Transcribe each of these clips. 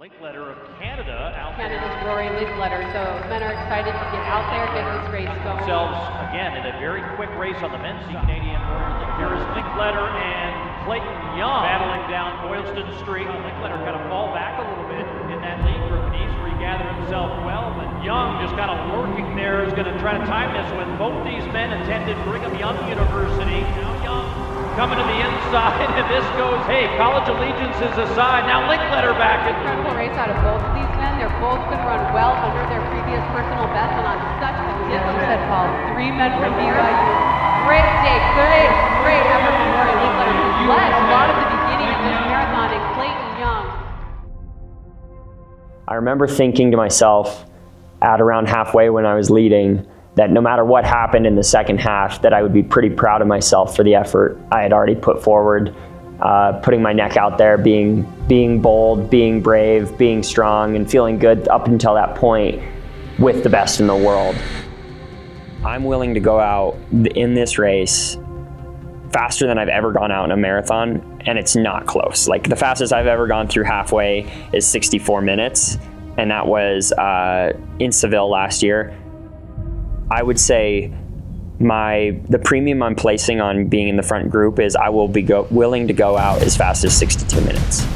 Linkletter of Canada out there. Canada's Rory Linkletter, so men are excited to get out there, get this race going. Themselves, again, in a very quick race on the men's Canadian Rory. Here is Linkletter and Clayton Young battling down Boylston Street. Linkletter kind of fall back a little bit in that lead group, and he's regathered himself well, but Young just kind of lurking there is going to try to time this when both these men attended Brigham Young University. Now Young coming to the inside, and this goes, hey, college allegiances aside. Now Linkletter back. Incredible race out of both of these men. They're both going to run well under their previous personal best and on such a different set, Paul. Three men from BYU. Great day, great effort from Rory Linkletter, who led a lot of the beginning of this marathon, and Clayton Young. I remember thinking to myself at around halfway when I was leading that no matter what happened in the second half, that I would be pretty proud of myself for the effort I had already put forward, putting my neck out there, being bold, being brave, being strong, and feeling good up until that point with the best in the world. I'm willing to go out in this race faster than I've ever gone out in a marathon, and it's not close. Like, the fastest I've ever gone through halfway is 64 minutes, and that was in Seville last year. I would say the premium I'm placing on being in the front group is I will be willing to go out as fast as 62 minutes.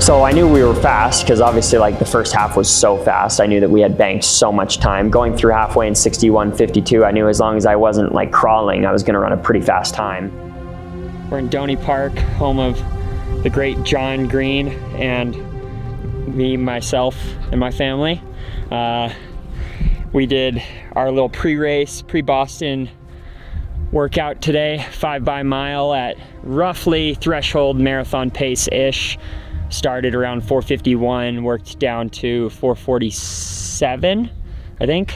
So I knew we were fast because obviously, like, the first half was so fast. I knew that we had banked so much time. Going through halfway in 61:52, I knew as long as I wasn't like crawling, I was going to run a pretty fast time. We're in Donny Park, home of the great John Green, and me, myself, and my family. We did our little pre-Boston workout today, 5 by mile at roughly threshold marathon pace-ish. Started around 4:51, worked down to 4:47, I think.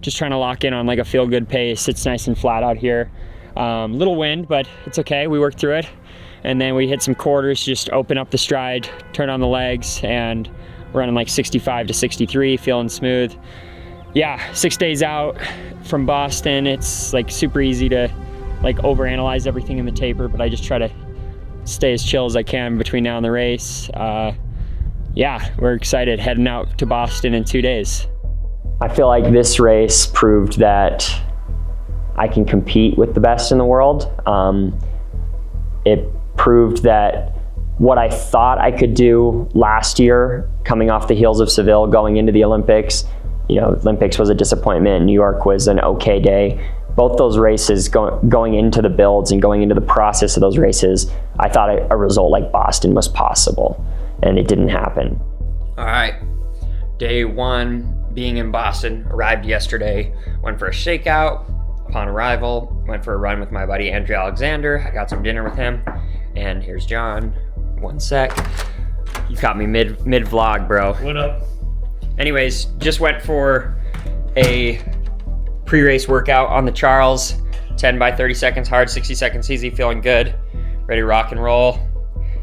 Just trying to lock in on like a feel-good pace. It's nice and flat out here. Little wind, but it's okay, we worked through it. And then we hit some quarters, just open up the stride, turn on the legs, and running like 65 to 63, feeling smooth. Yeah, 6 days out from Boston, it's like super easy to like overanalyze everything in the taper, but I just try to stay as chill as I can between now and the race. Yeah, we're excited heading out to Boston in 2 days. I feel like this race proved that I can compete with the best in the world. It proved that what I thought I could do last year, coming off the heels of Seville, going into the Olympics, Olympics was a disappointment, New York was an okay day. Both those races, going into the builds and going into the process of those races, I thought a result like Boston was possible, and it didn't happen. All right, day one being in Boston, arrived yesterday, went for a shakeout. Upon arrival, went for a run with my buddy Andrew Alexander. I got some dinner with him, and here's John. One sec. You caught me mid vlog, bro. What up? Anyways, just went for a pre-race workout on the Charles. 10 by 30 seconds hard, 60 seconds easy, feeling good. Ready to rock and roll.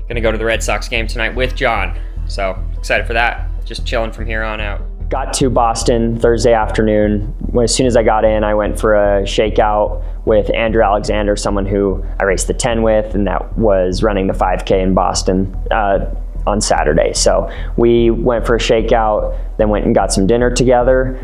Gonna go to the Red Sox game tonight with John. So excited for that. Just chilling from here on out. Got to Boston Thursday afternoon. As soon as I got in, I went for a shakeout with Andrew Alexander, someone who I raced the 10 with, and that was running the 5K in Boston on Saturday. So we went for a shakeout, then went and got some dinner together.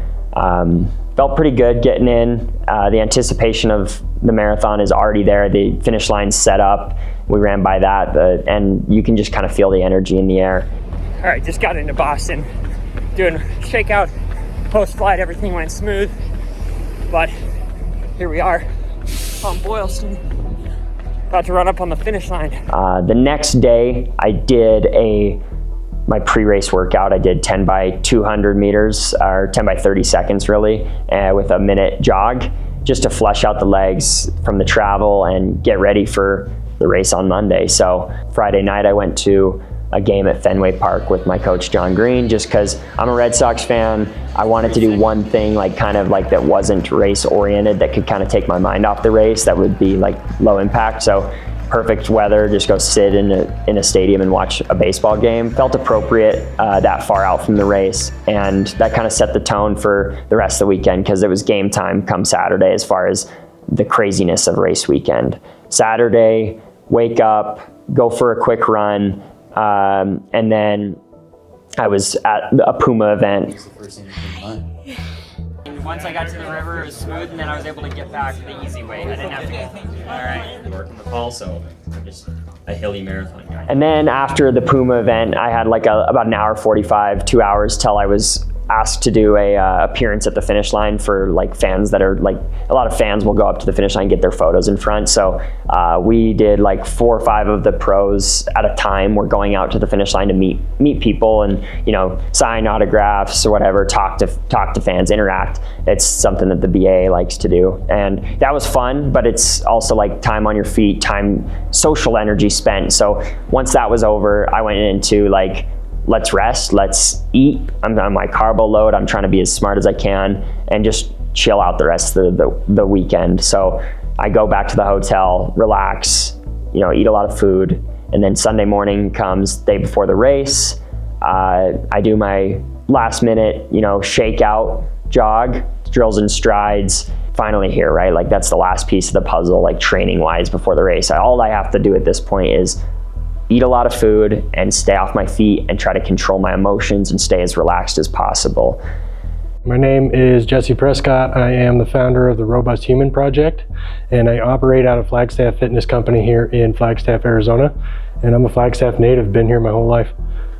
Felt pretty good getting in. The anticipation of the marathon is already there. The finish line's set up. We ran by that, and you can just kind of feel the energy in the air. All right, just got into Boston. Doing shakeout, post-flight, everything went smooth. But here we are on Boylston, about to run up on the finish line. The next day, I did my pre-race workout. I did 10 by 200 meters, or 10 by 30 seconds really, with a minute jog, just to flush out the legs from the travel and get ready for the race on Monday. So Friday night, I went to a game at Fenway Park with my coach John Green, just because I'm a Red Sox fan. I wanted to do one thing that wasn't race oriented, that could kind of take my mind off the race, that would be like low impact. So perfect weather, just go sit in a stadium and watch a baseball game. Felt appropriate that far out from the race, and that kind of set the tone for the rest of the weekend, because it was game time come Saturday as far as the craziness of race weekend. Saturday, wake up, go for a quick run, And then I was at a PUMA event. Once I got to the river, it was smooth, and then I was able to get back the easy way. I didn't have to go, all right, working the fall, so I'm just a hilly marathon guy. And then after the PUMA event, I had like about an hour 45, 2 hours till I was asked to do a appearance at the finish line for like fans that are like, a lot of fans will go up to the finish line and get their photos in front. So we did like 4 or 5 of the pros at a time. We're going out to the finish line to meet people and, you know, sign autographs or whatever, talk to fans, interact. It's something that the BA likes to do. And that was fun, but it's also like time on your feet, time, social energy spent. So once that was over, I went into like, let's rest, let's eat. I'm on my carbo load. I'm trying to be as smart as I can and just chill out the rest of the weekend. So I go back to the hotel, relax, you know, eat a lot of food. And then Sunday morning comes, day before the race. I do my last minute, you know, shakeout jog, drills and strides. Finally here, right? Like that's the last piece of the puzzle, like training wise before the race. All I have to do at this point is eat a lot of food and stay off my feet and try to control my emotions and stay as relaxed as possible. My name is Jesse Prescott. I am the founder of the Robust Human Project, and I operate out of Flagstaff Fitness Company here in Flagstaff, Arizona. And I'm a Flagstaff native, been here my whole life.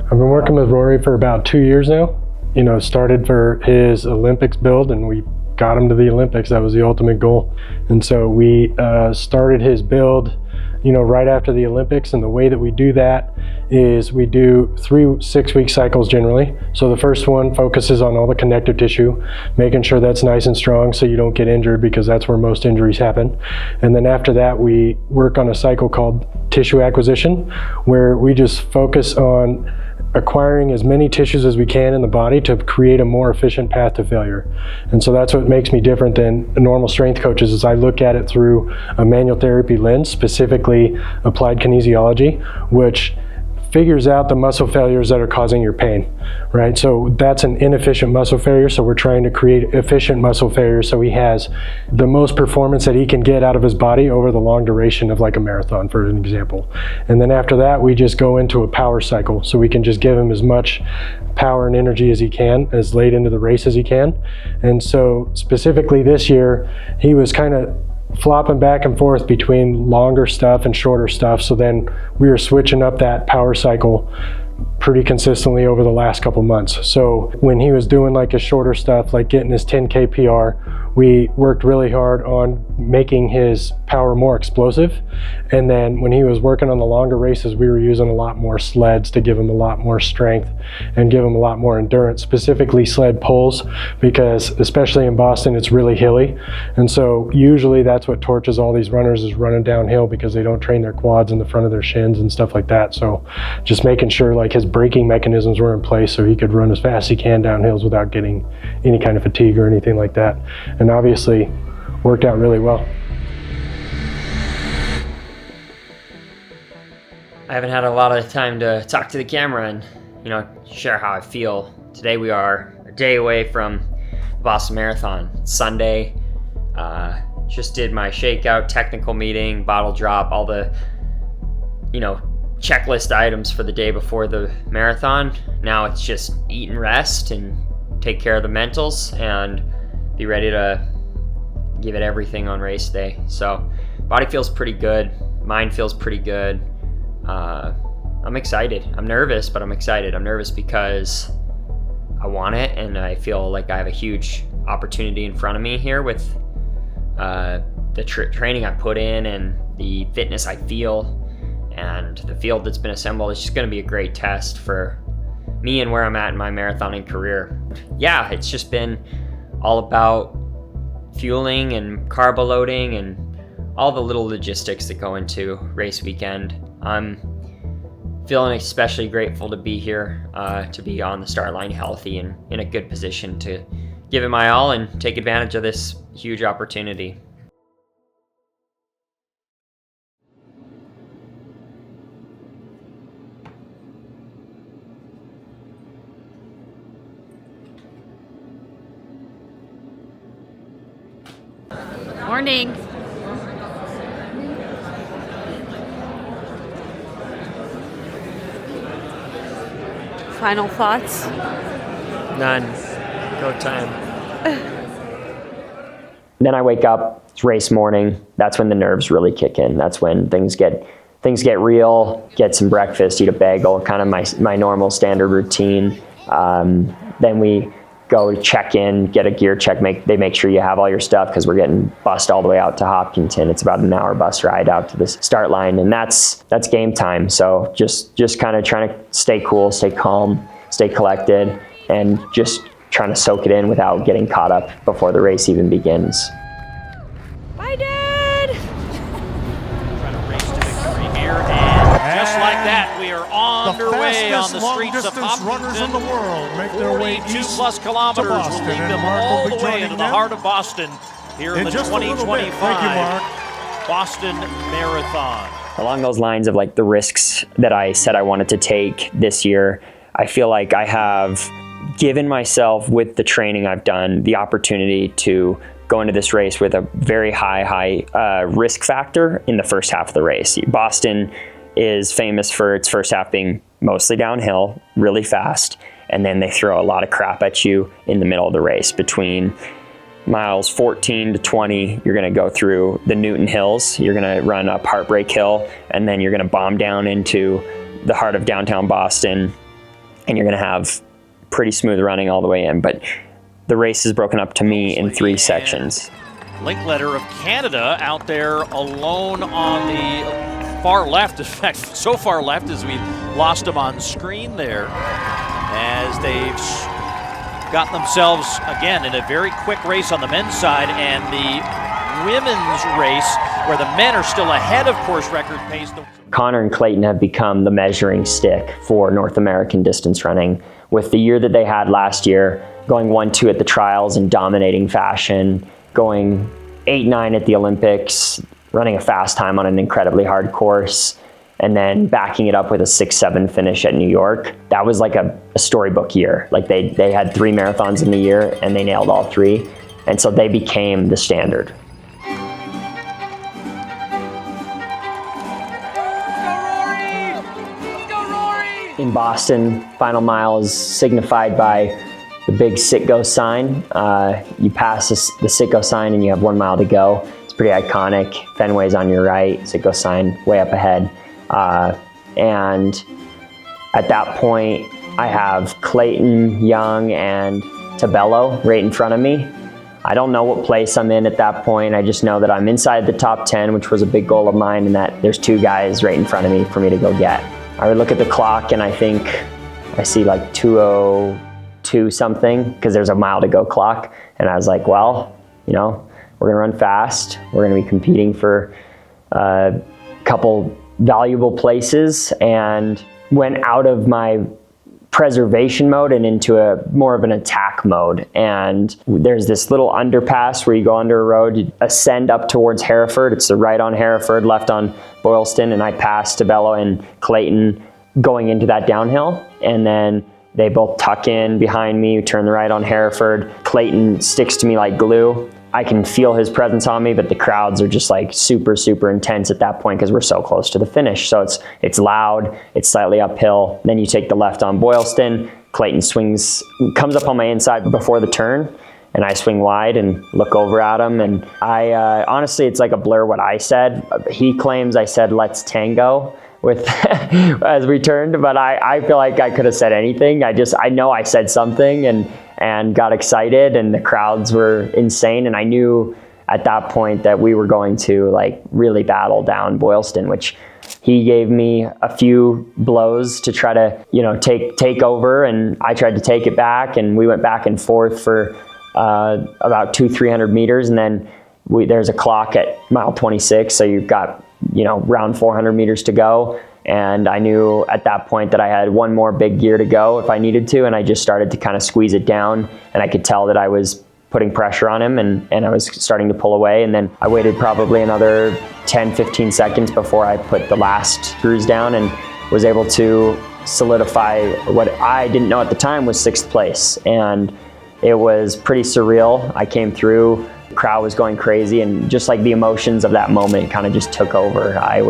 I've been working with Rory for about 2 years now. You know, started for his Olympics build, and we got him to the Olympics. That was the ultimate goal. And so we started his build, you know, right after the Olympics. And the way that we do that is we do 3 6-week cycles generally. So the first one focuses on all the connective tissue, making sure that's nice and strong so you don't get injured, because that's where most injuries happen. And then after that, we work on a cycle called tissue acquisition, where we just focus on acquiring as many tissues as we can in the body to create a more efficient path to failure. And so that's what makes me different than normal strength coaches, is I look at it through a manual therapy lens, specifically applied kinesiology, which figures out the muscle failures that are causing your pain, right? So that's an inefficient muscle failure. So we're trying to create efficient muscle failure so he has the most performance that he can get out of his body over the long duration of like a marathon, for an example. And then after that, we just go into a power cycle. So we can just give him as much power and energy as he can, as late into the race as he can. And so specifically this year, he was kind of flopping back and forth between longer stuff and shorter stuff. So then we were switching up that power cycle pretty consistently over the last couple months. So when he was doing like his shorter stuff, like getting his 10K PR, we worked really hard on making his power more explosive. And then when he was working on the longer races, we were using a lot more sleds to give him a lot more strength and give him a lot more endurance, specifically sled pulls, because especially in Boston, it's really hilly. And so usually that's what torches all these runners, is running downhill, because they don't train their quads in the front of their shins and stuff like that. So just making sure like his braking mechanisms were in place so he could run as fast as he can down hills without getting any kind of fatigue or anything like that. And obviously worked out really well. I haven't had a lot of time to talk to the camera and, you know, share how I feel. Today we are a day away from the Boston Marathon. It's Sunday. Just did my shakeout, technical meeting, bottle drop, all the, you know, checklist items for the day before the marathon. Now it's just eat and rest and take care of the mentals and be ready to give it everything on race day. So body feels pretty good. Mind feels pretty good. I'm excited. I'm nervous, but I'm excited. I'm nervous because I want it, and I feel like I have a huge opportunity in front of me here with the training I put in and the fitness I feel and the field that's been assembled. It's just going to be a great test for me and where I'm at in my marathoning career. Yeah, it's just been all about fueling and carbo loading and all the little logistics that go into race weekend. I'm feeling especially grateful to be here, to be on the start line healthy and in a good position to give it my all and take advantage of this huge opportunity. Morning. final thoughts? None. Go time. Then I wake up, it's race morning. That's when the nerves really kick in. That's when things get real. Get some breakfast, eat a bagel, kind of my normal standard routine. Then we go check in, get a gear check. They make sure you have all your stuff because we're getting bussed all the way out to Hopkinton. It's about an hour bus ride out to the start line, and that's game time. So just kind of trying to stay cool, stay calm, stay collected, and just trying to soak it in without getting caught up before the race even begins. Bye, Dad! Trying to race to victory here, and just like that, we are underway on the streets of Hopkinton. Runners in the world make their way 42+ kilometers will Boston, lead and them Mark all will be the way joining into the them heart of Boston here in the just a little bit. 2025 Thank you, Mark. Boston Marathon. Along those lines of like the risks that I said I wanted to take this year, I feel like I have given myself, with the training I've done, the opportunity to go into this race with a very high risk factor in the first half of the race. Boston is famous for its first half being mostly downhill, really fast, and then they throw a lot of crap at you in the middle of the race. Between miles 14 to 20, you're going to go through the Newton Hills, you're going to run up Heartbreak Hill, and then you're going to bomb down into the heart of downtown Boston, and you're going to have pretty smooth running all the way in. But the race is broken up to me in 3 sections. Linkletter of Canada out there alone on the far left. In fact, so far left as we lost him on screen there, as they've got themselves, again, in a very quick race on the men's side, and the women's race, where the men are still ahead of course record pace. Connor and Clayton have become the measuring stick for North American distance running. With the year that they had last year, going 1-2 at the trials in dominating fashion, going 8-9 at the Olympics, running a fast time on an incredibly hard course, and then backing it up with a 6-7 finish at New York. That was like a storybook year. Like they had 3 marathons in the year and they nailed all 3. And so they became the standard. In Boston, final mile is signified by the big sit-go sign. You pass the sit-go sign and you have 1 mile to go. It's pretty iconic. Fenway's on your right, sit-go sign way up ahead. And at that point, I have Clayton, Young, and Tabello right in front of me. I don't know what place I'm in at that point. I just know that I'm inside the top 10, which was a big goal of mine, and that there's 2 guys right in front of me for me to go get. I would look at the clock and I think I see like 2:02 something, because there's a mile to go clock. And I was like, well, you know, we're gonna run fast. We're gonna be competing for a couple valuable places, and went out of my preservation mode and into a more of an attack mode. And there's this little underpass where you go under a road, you ascend up towards Hereford. It's the right on Hereford, left on Boylston, and I passed Tabello and Clayton going into that downhill. And then they both tuck in behind me, turn the right on Hereford. Clayton sticks to me like glue. I can feel his presence on me, but the crowds are just like super, super intense at that point because we're so close to the finish. So it's loud, it's slightly uphill. Then you take the left on Boylston. Clayton comes up on my inside before the turn, and I swing wide and look over at him. And I honestly, it's like a blur what I said. He claims I said, "Let's tango," with as we turned, but I feel like I could have said anything. I know I said something and got excited, and the crowds were insane. And I knew at that point that we were going to like really battle down Boylston, which he gave me a few blows to try to, take over, and I tried to take it back, and we went back and forth for about 200-300 meters. And then there's a clock at mile 26. So you've got, around 400 meters to go. And I knew at that point that I had one more big gear to go if I needed to, and I just started to kind of squeeze it down, and I could tell that I was putting pressure on him, and I was starting to pull away. And then I waited probably another 10-15 seconds before I put the last screws down and was able to solidify what I didn't know at the time was 6th place. And it was pretty surreal. I came through Crowd was going crazy, and just like the emotions of that moment kind of just took over. I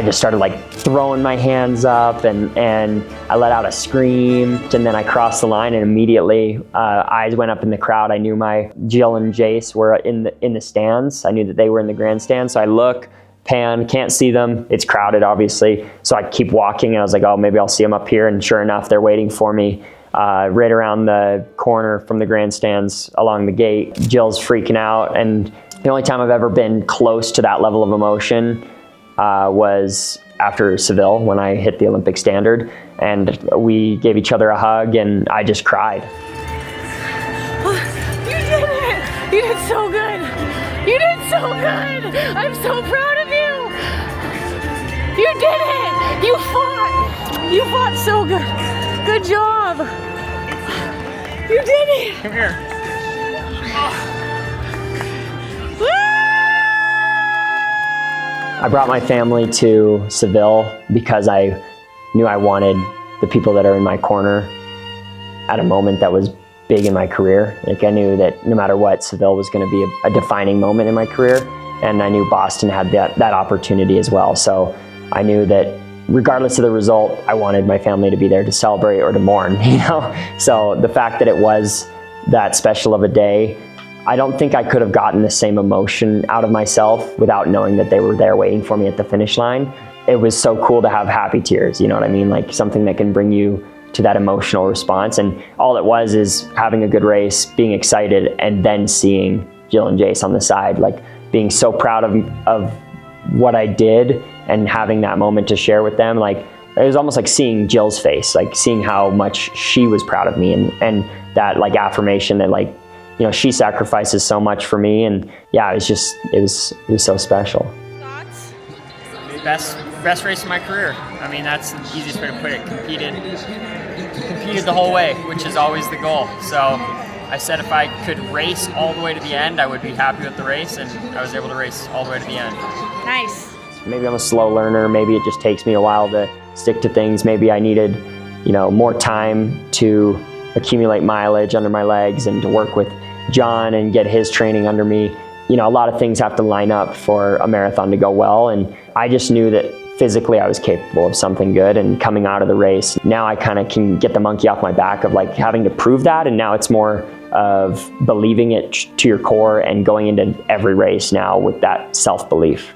just started like throwing my hands up, and I let out a scream, and then I crossed the line, and immediately eyes went up in the crowd. I knew my Jill and Jace were in the stands. I knew that they were in the grandstand, so I look, pan, can't see them. It's crowded, obviously. So I keep walking, and I was like, oh, maybe I'll see them up here. And sure enough, they're waiting for me right around the corner from the grandstands along the gate. Jill's freaking out. And the only time I've ever been close to that level of emotion was after Seville, when I hit the Olympic standard. And we gave each other a hug, and I just cried. You did it! You did so good! You did so good! I'm so proud of you! You did it! You fought! You fought so good! Good job! You did it! Come here. Woo! I brought my family to Seville because I knew I wanted the people that are in my corner at a moment that was big in my career. Like, I knew that no matter what, Seville was going to be a defining moment in my career, and I knew Boston had that opportunity as well. So I knew that regardless of the result, I wanted my family to be there to celebrate or to mourn, you know? So the fact that it was that special of a day, I don't think I could have gotten the same emotion out of myself without knowing that they were there waiting for me at the finish line. It was so cool to have happy tears, you know what I mean? Like something that can bring you to that emotional response. And all it was is having a good race, being excited, and then seeing Jill and Jace on the side, like being so proud of what I did and having that moment to share with them. Like, it was almost like seeing Jill's face, like seeing how much she was proud of me, and that like affirmation that, like, you know, she sacrifices so much for me. And yeah, it was so special. Thoughts? Best race of my career. I mean, that's the easiest way to put it. Competed the whole way, which is always the goal. So I said if I could race all the way to the end, I would be happy with the race, and I was able to race all the way to the end. Nice. Maybe I'm a slow learner. Maybe it just takes me a while to stick to things. Maybe I needed, you know, more time to accumulate mileage under my legs and to work with John and get his training under me. You know, a lot of things have to line up for a marathon to go well, and I just knew that physically I was capable of something good. And coming out of the race, now I kind of can get the monkey off my back of like having to prove that, and now it's more of believing it to your core and going into every race now with that self-belief.